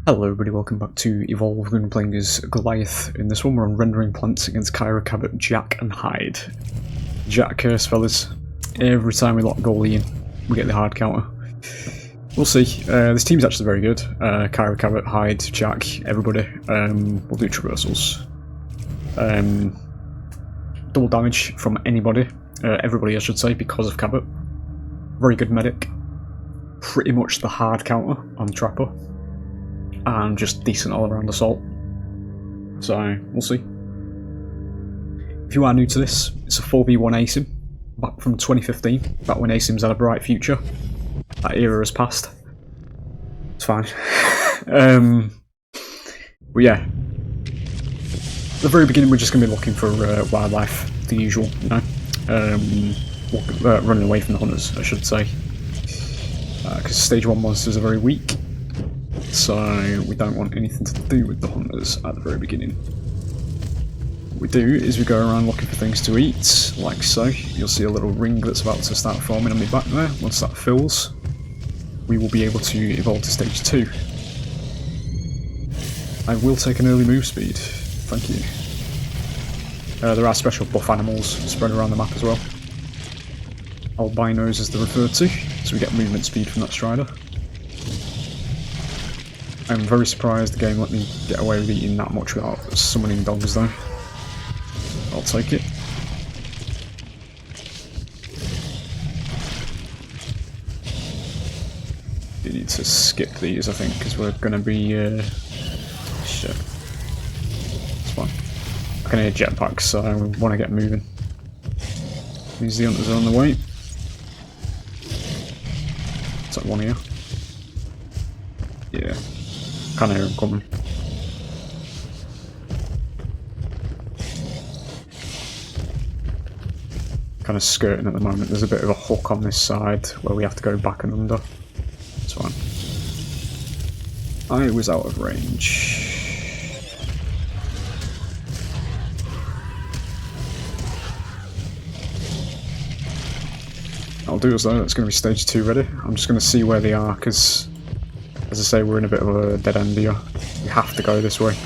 Hello everybody, welcome back to Evolve. We're going to be playing as Goliath. In this one we're on rendering plants against Kyra, Cabot, Jack and Hyde. Jack curse, fellas. Every time we lock goalie in, we get the hard counter. We'll see. This team's actually very good. Kyra, Cabot, Hyde, Jack, everybody. We'll do traversals. Double damage from anybody. Everybody I should say, because of Cabot. Very good medic. Pretty much the hard counter on Trapper. And just decent all-around assault. So, we'll see. If you are new to this, it's a 4v1 ASIM, back from 2015, back when ASIMs had a bright future. That era has passed. It's fine. But yeah, at the very beginning we're just going to be looking for wildlife, the usual, you know. Running away from the hunters, I should say. Because stage 1 monsters are very weak. So we don't want anything to do with the hunters at the very beginning. What we do is we go around looking for things to eat, like so. You'll see a little ring that's about to start forming on my back there. Once that fills, we will be able to evolve to stage 2. I will take an early move speed, thank you. There are special buff animals spread around the map as well. Albinos as they're referred to, so we get movement speed from that strider. I'm very surprised the game let me get away with eating that much without summoning dogs though. I'll take it. You need to skip these I think, because we're going to be... shit. It's fine. I can hear jetpacks, so I want to get moving. These the hunters are on the way. It's like one here. Yeah. Can't hear him coming. Kind of skirting at the moment. There's a bit of a hook on this side where we have to go back and under. It's fine. I was out of range. I'll do as though it's going to be stage 2 ready. I'm just going to see where they are because, as I say, we're in a bit of a dead end here. We have to go this way.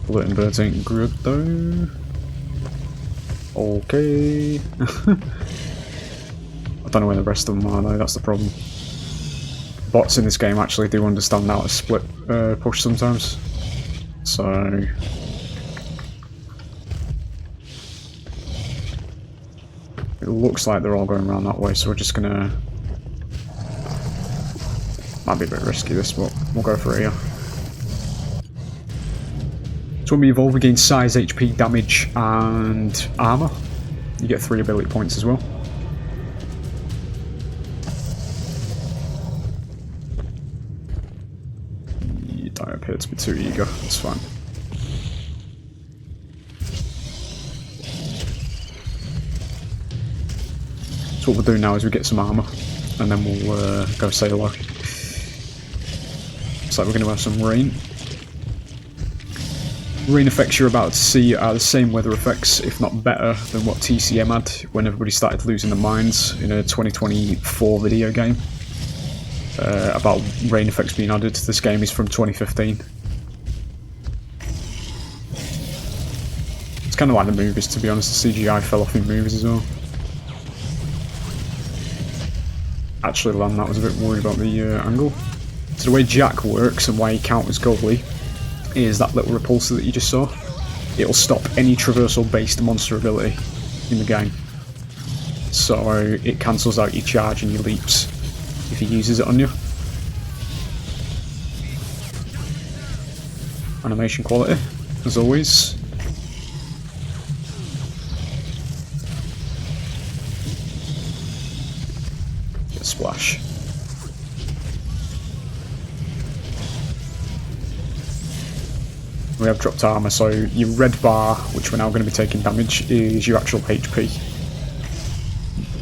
Bulletin birds ain't good though. Okay. I don't know where the rest of them are though, that's the problem. Bots in this game actually do understand how to split push sometimes. So... it looks like they're all going around that way, so we're just gonna... might be a bit risky this, but we'll go for it here. So when we evolve we gain size, HP, damage and armour. You get 3 ability points as well. You don't appear to be too eager, that's fine. So what we'll do now is we get some armour and then we'll go solo. Looks like we're going to have some rain. Rain effects you're about to see are the same weather effects, if not better, than what TCM had when everybody started losing their minds in a 2024 video game. About rain effects being added. This game is from 2015. It's kind of like the movies, to be honest. The CGI fell off in movies as well. Actually, Lamb, that was a bit worried about the angle. So the way Jack works and why he counters goalie is that little repulsor that you just saw. It'll stop any traversal based monster ability in the game. So it cancels out your charge and your leaps if he uses it on you. Animation quality, as always. Get a splash. We have dropped armour, so your red bar, which we're now going to be taking damage, is your actual HP.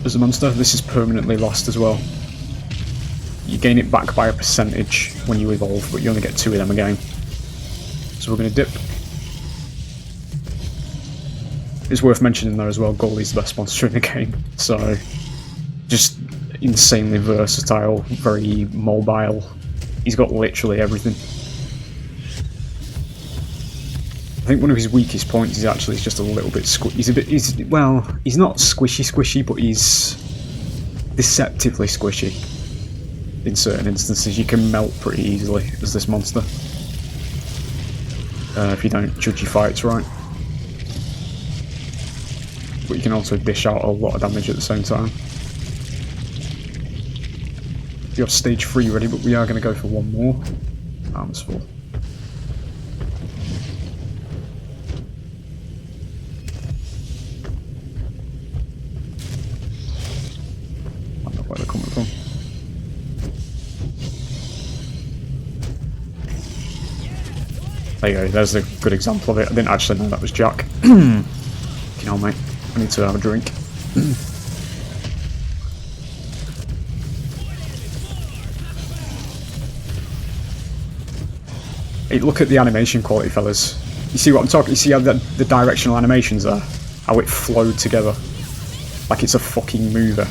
As a monster, this is permanently lost as well. You gain it back by a percentage when you evolve, but you only get 2 of them a game. So we're going to dip. It's worth mentioning though as well, goalie's the best monster in the game, so just insanely versatile, very mobile, He's got literally everything. I think one of his weakest points is actually just a little bit well, he's not squishy, but he's deceptively squishy. In certain instances, you can melt pretty easily as this monster. If you don't judge your fights right. But you can also dish out a lot of damage at the same time. We have stage 3 ready, but we are going to go for one more. Armor's full. I don't know where they're coming from. There you go, there's a good example of it. I didn't actually know that was Jack. You know, mate, I need to have a drink. Hey, look at the animation quality, fellas. You see what I'm talking? You see how the directional animations are? How it flowed together. Like it's a fucking mover.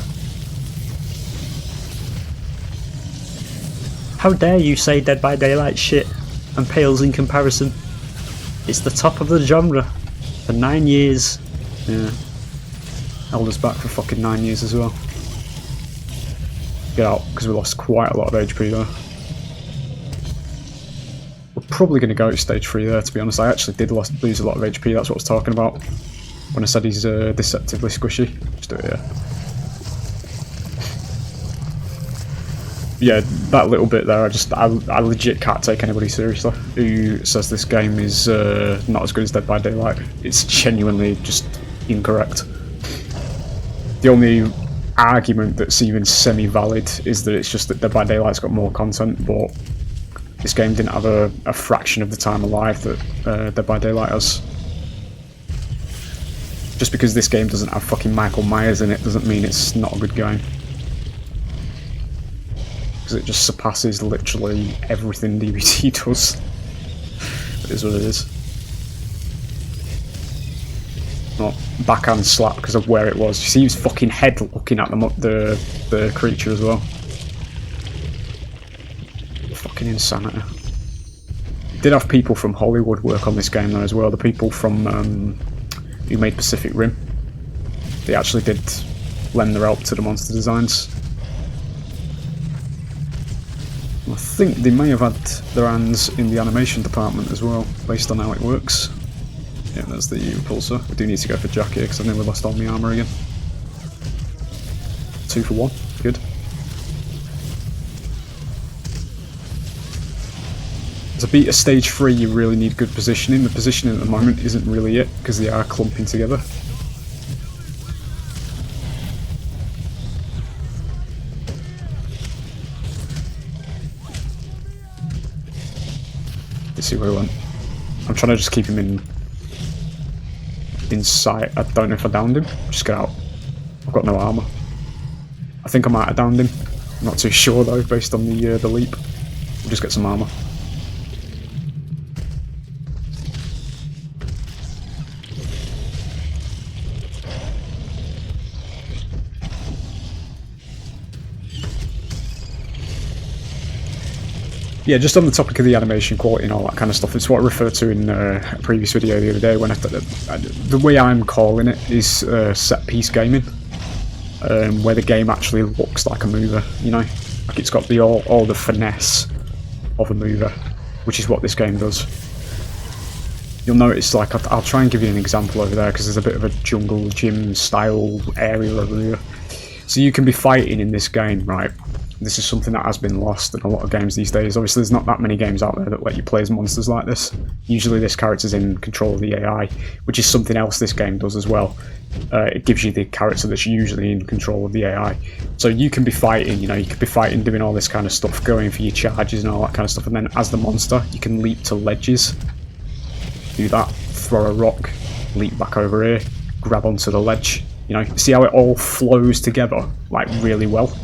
How dare you say Dead by Daylight shit and pales in comparison? It's the top of the genre for 9 years. Yeah. Held us back for fucking 9 years as well. Get out, because we lost quite a lot of HP there. We're probably going to go to stage 3 there, to be honest. I actually did lose a lot of HP, that's what I was talking about when I said he's deceptively squishy. Just do it here. Yeah, that little bit there, I legit can't take anybody seriously who says this game is not as good as Dead by Daylight. It's genuinely just incorrect. The only argument that's even semi-valid is that it's just that Dead by Daylight's got more content, but this game didn't have a fraction of the time alive that Dead by Daylight has. Just because this game doesn't have fucking Michael Myers in it doesn't mean it's not a good game. Because it just surpasses literally everything DBT does. It is what it is. Not backhand slap because of where it was. You see his fucking head looking at the creature as well. Fucking insanity. Did have people from Hollywood work on this game though as well. The people from who made Pacific Rim. They actually did lend their help to the monster designs. I think they may have had their hands in the animation department as well, based on how it works. Yeah, there's the repulsor. We do need to go for Jack here because I nearly lost all my armour again. 2 for 1, good. To beat a stage 3 you really need good positioning. The positioning at the moment isn't really it, because they are clumping together. Let's see where he went. I'm trying to just keep him in sight. I don't know if I downed him. Just get out. I've got no armour. I think I might have downed him. I'm not too sure though, based on the leap. We'll just get some armour. Yeah, just on the topic of the animation quality and all that kind of stuff, it's what I referred to in a previous video the other day when the way I'm calling it is set piece gaming, where the game actually looks like a mover, you know? Like it's got all the finesse of a mover, which is what this game does. You'll notice, like, I'll try and give you an example over there because there's a bit of a jungle gym style area over here. So you can be fighting in this game, right? This is something that has been lost in a lot of games these days. Obviously there's not that many games out there that let you play as monsters like this. Usually this character's in control of the AI, which is something else this game does as well. It gives you the character that's usually in control of the AI. So you can be fighting, you know, you could be fighting, doing all this kind of stuff, going for your charges and all that kind of stuff, and then as the monster you can leap to ledges. Do that, throw a rock, leap back over here, grab onto the ledge. You know, see how it all flows together, like, really well?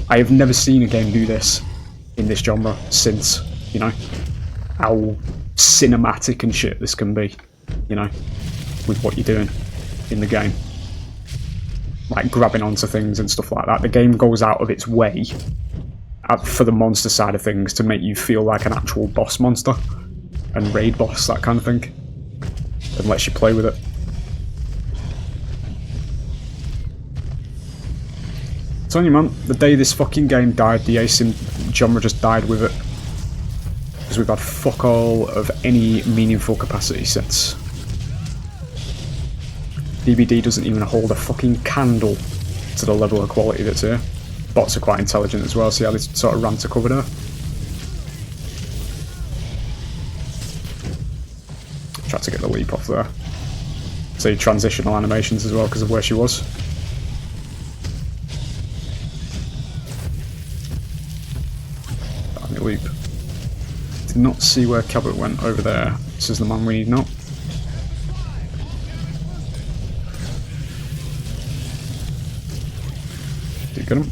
I have never seen a game do this in this genre since, you know, how cinematic and shit this can be, you know, with what you're doing in the game. Like grabbing onto things and stuff like that. The game goes out of its way for the monster side of things, to make you feel like an actual boss monster and raid boss, that kind of thing, and lets you play with it. I'm telling you, man, the day this fucking game died, the async genre just died with it, because we've had fuck all of any meaningful capacity since. DBD doesn't even hold a fucking candle to the level of quality that's here. Bots are quite intelligent as well, see how they sort of ran to cover there. Tried to get the leap off there. See transitional animations as well because of where she was. Damn, leap. Did not see where Cabot went over there. This is the man we need now. Did you get him?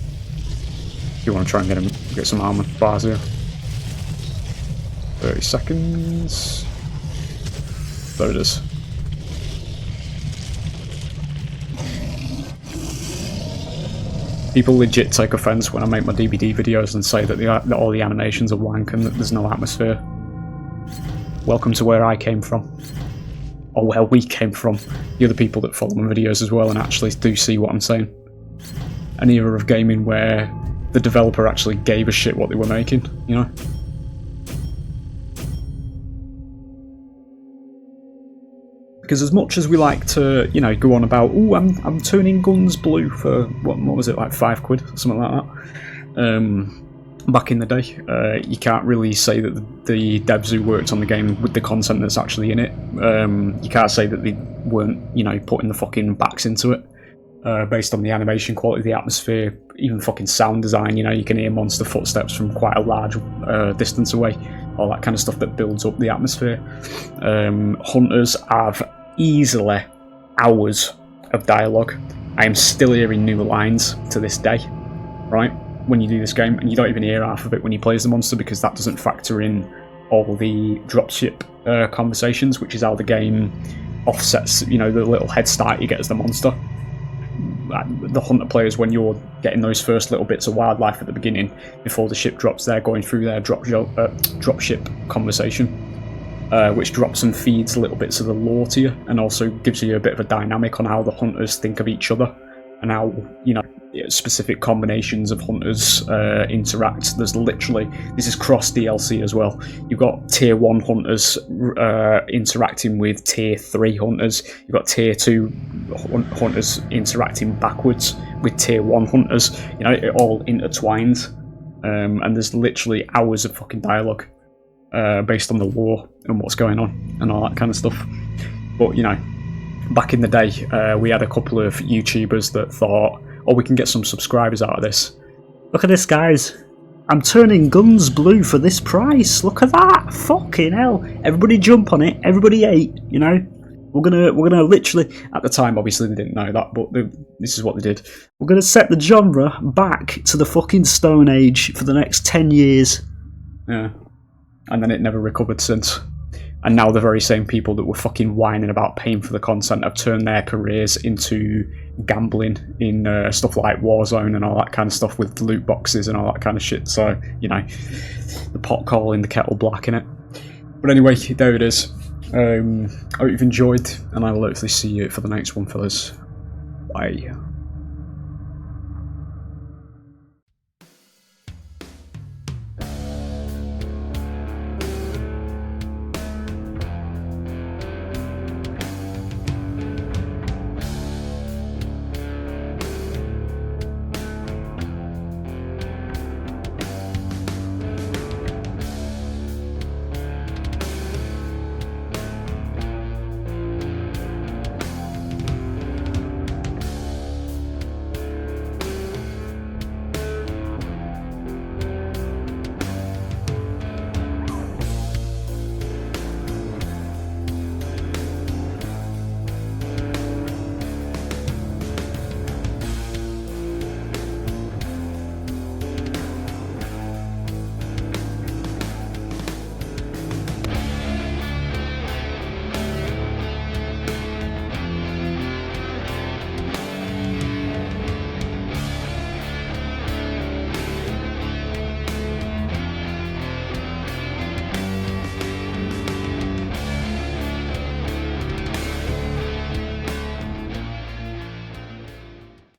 You want to try and get him, get some armor bars here. 30 seconds. There it is. People legit take offense when I make my DBD videos and say that all the animations are wank and that there's no atmosphere. Welcome to where I came from. Or where we came from. The other people that follow my videos as well and actually do see what I'm saying. An era of gaming where the developer actually gave a shit what they were making, you know? Because as much as we like to, you know, go on about, oh, I'm turning guns blue for, what was it, like £5, something like that, back in the day, you can't really say that the devs who worked on the game with the content that's actually in it, you can't say that they weren't, you know, putting the fucking backs into it. Based on the animation quality, the atmosphere, even fucking sound design, you know, you can hear monster footsteps from quite a large distance away, all that kind of stuff that builds up the atmosphere. Hunters have easily hours of dialogue. I am still hearing new lines to this day, right, when you do this game, and you don't even hear half of it when you play as the monster because that doesn't factor in all the dropship conversations, which is how the game offsets, you know, the little head start you get as the monster. The hunter players, when you're getting those first little bits of wildlife at the beginning before the ship drops, they're going through their dropship conversation, which drops and feeds little bits of the lore to you, and also gives you a bit of a dynamic on how the hunters think of each other and how, you know, specific combinations of hunters interact. There's literally, this is cross DLC as well. You've got tier 1 hunters interacting with tier 3 hunters. You've got tier 2 hunters interacting backwards with tier 1 hunters. You know, it all intertwines, and there's literally hours of fucking dialogue based on the lore and what's going on and all that kind of stuff. But, you know, back in the day, we had a couple of YouTubers that thought, oh, we can get some subscribers out of this. Look at this, guys. I'm turning guns blue for this price. Look at that. Fucking hell. Everybody jump on it. Everybody ate, you know. We're gonna literally, at the time, obviously they didn't know that, but this is what they did. We're gonna set the genre back to the fucking Stone Age for the next 10 years. Yeah. And then it never recovered since. And now the very same people that were fucking whining about paying for the content have turned their careers into gambling in stuff like Warzone and all that kind of stuff with loot boxes and all that kind of shit. So, you know, the pot calling the kettle black, innit? But anyway, there it is. I hope you've enjoyed, and I will hopefully see you for the next one, fellas. Bye.